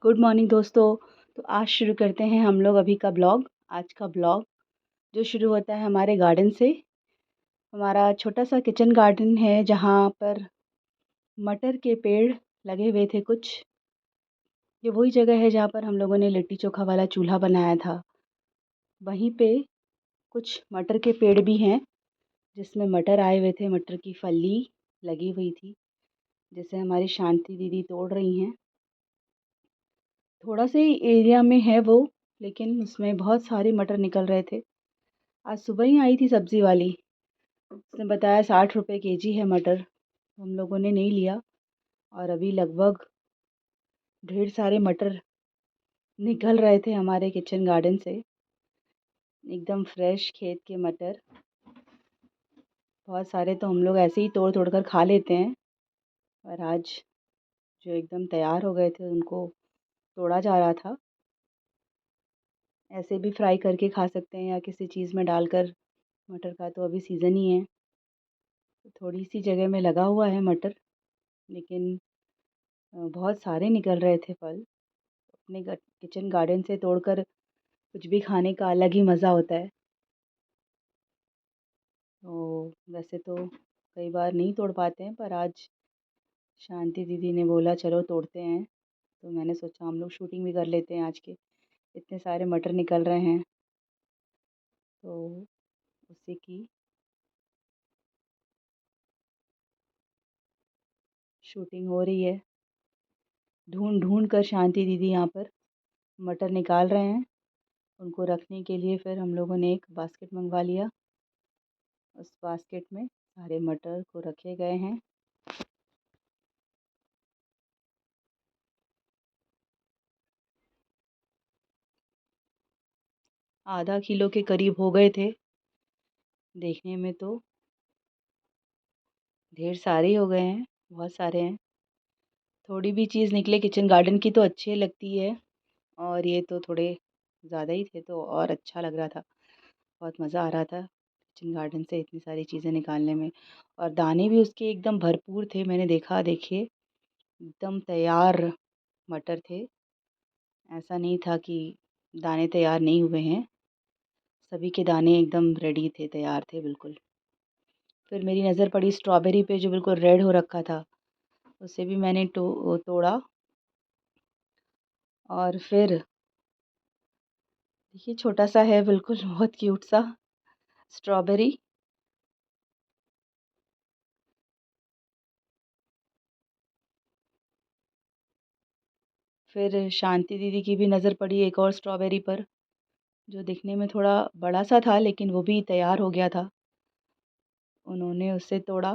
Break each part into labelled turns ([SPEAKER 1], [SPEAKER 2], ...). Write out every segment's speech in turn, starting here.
[SPEAKER 1] Good morning दोस्तों। तो आज शुरू करते हैं हम लोग अभी का ब्लॉग। आज का ब्लॉग जो शुरू होता है हमारे गार्डन से। हमारा छोटा सा किचन गार्डन है जहाँ पर मटर के पेड़ लगे हुए थे कुछ। ये वही जगह है जहाँ पर हम लोगों ने लिट्टी चोखा वाला चूल्हा बनाया था। वहीं पे कुछ मटर के पेड़ भी हैं जिसमें मटर आए हुए थे, मटर की फली लगी हुई थी जिसे हमारी शांति दीदी तोड़ रही हैं। थोड़ा सा ही एरिया में है वो, लेकिन उसमें बहुत सारे मटर निकल रहे थे। आज सुबह ही आई थी सब्ज़ी वाली, उसने बताया 60 रुपए केजी है मटर। हम लोगों ने नहीं लिया और अभी लगभग ढेर सारे मटर निकल रहे थे हमारे किचन गार्डन से, एकदम फ्रेश खेत के मटर। बहुत सारे तो हम लोग ऐसे ही तोड़ तोड़ कर खा लेते हैं, और आज जो एकदम तैयार हो गए थे उनको तोड़ा जा रहा था। ऐसे भी फ्राई करके खा सकते हैं या किसी चीज़ में डालकर। मटर का तो अभी सीज़न ही है, तो थोड़ी सी जगह में लगा हुआ है मटर, लेकिन बहुत सारे निकल रहे थे फल। अपने किचन गार्डन से तोड़कर कुछ भी खाने का अलग ही मज़ा होता है। तो वैसे तो कई बार नहीं तोड़ पाते हैं, पर आज शांति दीदी ने बोला चलो तोड़ते हैं, तो मैंने सोचा हम लोग शूटिंग भी कर लेते हैं आज के। इतने सारे मटर निकल रहे हैं, तो उसी की शूटिंग हो रही है। ढूंढ ढूंढ कर शांति दीदी यहाँ पर मटर निकाल रहे हैं। उनको रखने के लिए फिर हम लोगों ने एक बास्केट मंगवा लिया। उस बास्केट में सारे मटर को रखे गए हैं। आधा किलो के करीब हो गए थे, देखने में तो ढेर सारे ही हो गए हैं, बहुत सारे हैं। थोड़ी भी चीज़ निकले किचन गार्डन की तो अच्छी लगती है, और ये तो थोड़े ज़्यादा ही थे तो और अच्छा लग रहा था। बहुत मज़ा आ रहा था किचन गार्डन से इतनी सारी चीज़ें निकालने में। और दाने भी उसके एकदम भरपूर थे, मैंने देखा, देखिए एकदम तैयार मटर थे। ऐसा नहीं था कि दाने तैयार नहीं हुए हैं, सभी के दाने एकदम रेडी थे, तैयार थे बिल्कुल। फिर मेरी नज़र पड़ी स्ट्रॉबेरी पे जो बिल्कुल रेड हो रखा था, उसे भी मैंने तोड़ा। और फिर देखिए छोटा सा है बिल्कुल, बहुत क्यूट सा स्ट्रॉबेरी। फिर शांति दीदी की भी नज़र पड़ी एक और स्ट्रॉबेरी पर, जो दिखने में थोड़ा बड़ा सा था लेकिन वो भी तैयार हो गया था। उन्होंने उसे तोड़ा।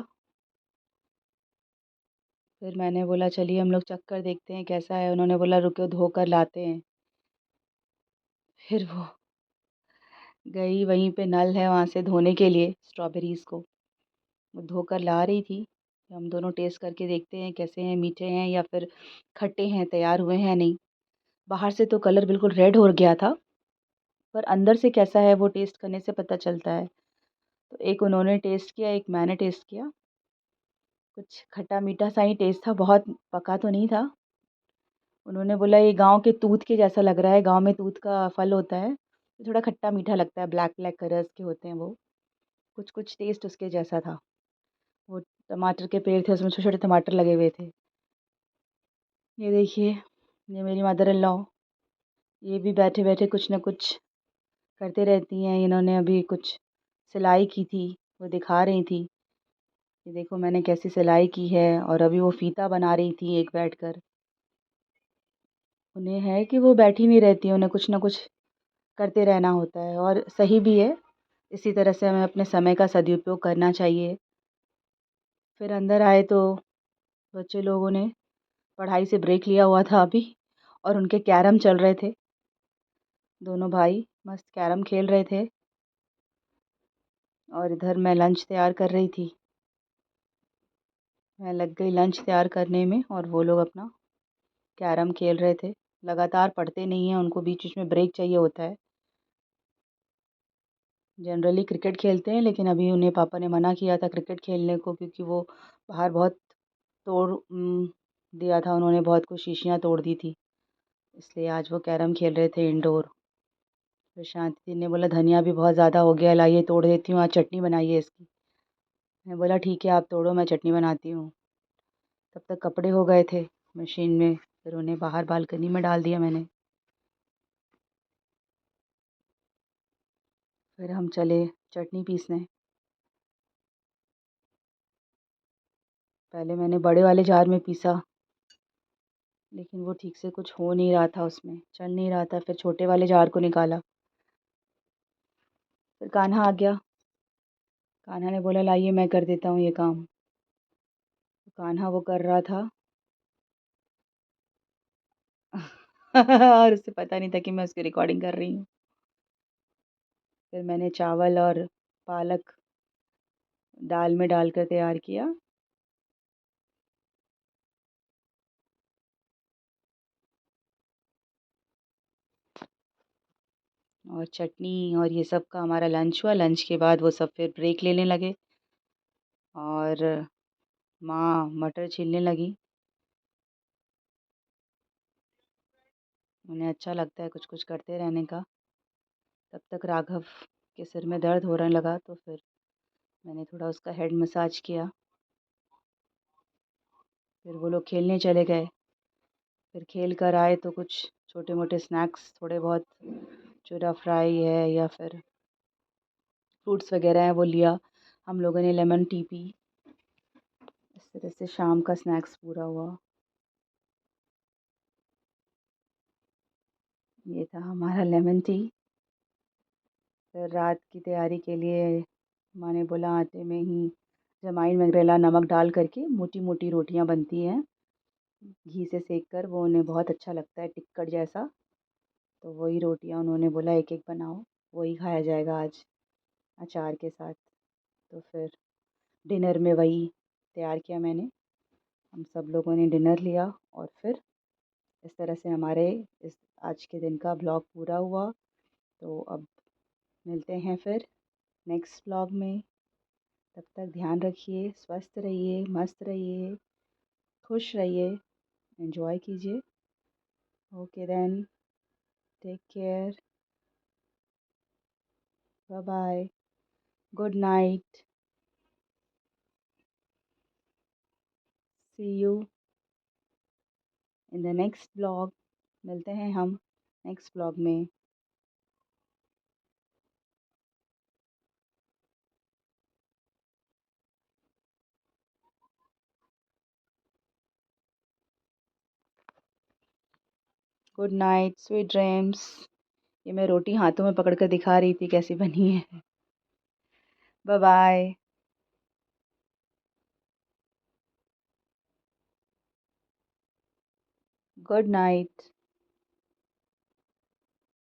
[SPEAKER 1] फिर मैंने बोला चलिए हम लोग चख कर देखते हैं कैसा है। उन्होंने बोला रुको धो कर लाते हैं। फिर वो गई, वहीं पे नल है वहाँ से धोने के लिए स्ट्रॉबेरीज़ को। वो धोकर ला रही थी। हम दोनों टेस्ट करके देखते हैं कैसे हैं, मीठे हैं या फिर खट्टे हैं, तैयार हुए हैं नहीं। बाहर से तो कलर बिल्कुल रेड हो गया था, पर अंदर से कैसा है वो टेस्ट करने से पता चलता है। तो एक उन्होंने टेस्ट किया, एक मैंने टेस्ट किया। कुछ खट्टा मीठा सा ही टेस्ट था, बहुत पका तो नहीं था। उन्होंने बोला ये गाँव के तूत के जैसा लग रहा है, गाँव में तूत का फल होता है, तो थोड़ा खट्टा मीठा लगता है, ब्लैक ब्लैक कलर्स के होते हैं वो। कुछ कुछ टेस्ट उसके जैसा था। वो टमाटर के पेड़ थे, उसमें छोटे छोटे टमाटर लगे हुए थे। ये देखिए, ये मेरी मदर इन लॉ, ये भी बैठे बैठे कुछ ना कुछ करते रहती हैं। इन्होंने अभी कुछ सिलाई की थी, वो दिखा रही थी। ये देखो मैंने कैसी सिलाई की है, और अभी वो फ़ीता बना रही थी एक बैठकर। उन्हें है कि वो बैठी नहीं रहती, उन्हें कुछ ना कुछ करते रहना होता है, और सही भी है। इसी तरह से हमें अपने समय का सदुपयोग करना चाहिए। फिर अंदर आए तो बच्चे लोगों ने पढ़ाई से ब्रेक लिया हुआ था अभी, और उनके कैरम चल रहे थे। दोनों भाई मस्त कैरम खेल रहे थे, और इधर मैं लंच तैयार कर रही थी। मैं लग गई लंच तैयार करने में, और वो लोग अपना कैरम खेल रहे थे। लगातार पढ़ते नहीं हैं, उनको बीच बीच में ब्रेक चाहिए होता है। जनरली क्रिकेट खेलते हैं, लेकिन अभी उन्हें पापा ने मना किया था क्रिकेट खेलने को, क्योंकि वो बाहर बहुत तोड़ दिया था उन्होंने, बहुत कुछ शीशियाँ तोड़ दी थी। इसलिए आज वो कैरम खेल रहे थे इंडोर। फिर शांति दी ने बोला धनिया भी बहुत ज़्यादा हो गया, लाइए तोड़ देती हूँ, आज चटनी बनाइए इसकी। मैं बोला ठीक है आप तोड़ो, मैं चटनी बनाती हूँ। तब तक कपड़े हो गए थे मशीन में, फिर उन्हें बाहर बालकनी में डाल दिया मैंने। फिर हम चले चटनी पीसने। पहले मैंने बड़े वाले जार में पीसा, लेकिन वो ठीक से कुछ हो नहीं रहा था, उसमें चल नहीं रहा था। फिर छोटे वाले जार को निकाला। फिर कान्हा आ गया। कान्हा ने बोला लाइए मैं कर देता हूँ ये काम। तो कान्हा वो कर रहा था और उसे पता नहीं था कि मैं उसकी रिकॉर्डिंग कर रही हूँ। फिर मैंने चावल और पालक दाल में डालकर तैयार किया। और चटनी और ये सब का हमारा लंच हुआ। लंच के बाद वो सब फिर ब्रेक लेने लगे और माँ मटर छीलने लगी। उन्हें अच्छा लगता है कुछ कुछ करते रहने का। तब तक राघव के सिर में दर्द होने लगा, तो फिर मैंने थोड़ा उसका हेड मसाज किया। फिर वो लोग खेलने चले गए। फिर खेल कर आए तो कुछ छोटे मोटे स्नैक्स थोड़े बहुत, चूरा फ्राई है या फिर फ्रूट्स वगैरह हैं वो लिया। हम लोगों ने लेमन टी पी। इस तरह से शाम का स्नैक्स पूरा हुआ। ये था हमारा लेमन टी। फिर रात की तैयारी के लिए माँ ने बोला आटे में ही जमाइन मंगरेला नमक डाल करके मोटी मोटी रोटियां बनती हैं, घी से सेक कर, वो उन्हें बहुत अच्छा लगता है टिक्कड़ जैसा। तो वही रोटियां उन्होंने बोला एक एक बनाओ, वही खाया जाएगा आज अचार के साथ। तो फिर डिनर में वही तैयार किया मैंने। हम सब लोगों ने डिनर लिया और फिर इस तरह से हमारे इस आज के दिन का ब्लॉग पूरा हुआ। तो अब मिलते हैं फिर नेक्स्ट ब्लॉग में। तब तक ध्यान रखिए, स्वस्थ रहिए, मस्त रहिए, खुश रहिए, एंजॉय कीजिए। Okay then, take care, bye bye, good night, see you in the next blog. मिलते हैं हम नेक्स्ट ब्लॉग में। Good night, sweet dreams. ये मैं रोटी हाथों में पकड़ कर दिखा रही थी कैसी बनी है। Bye bye, good night.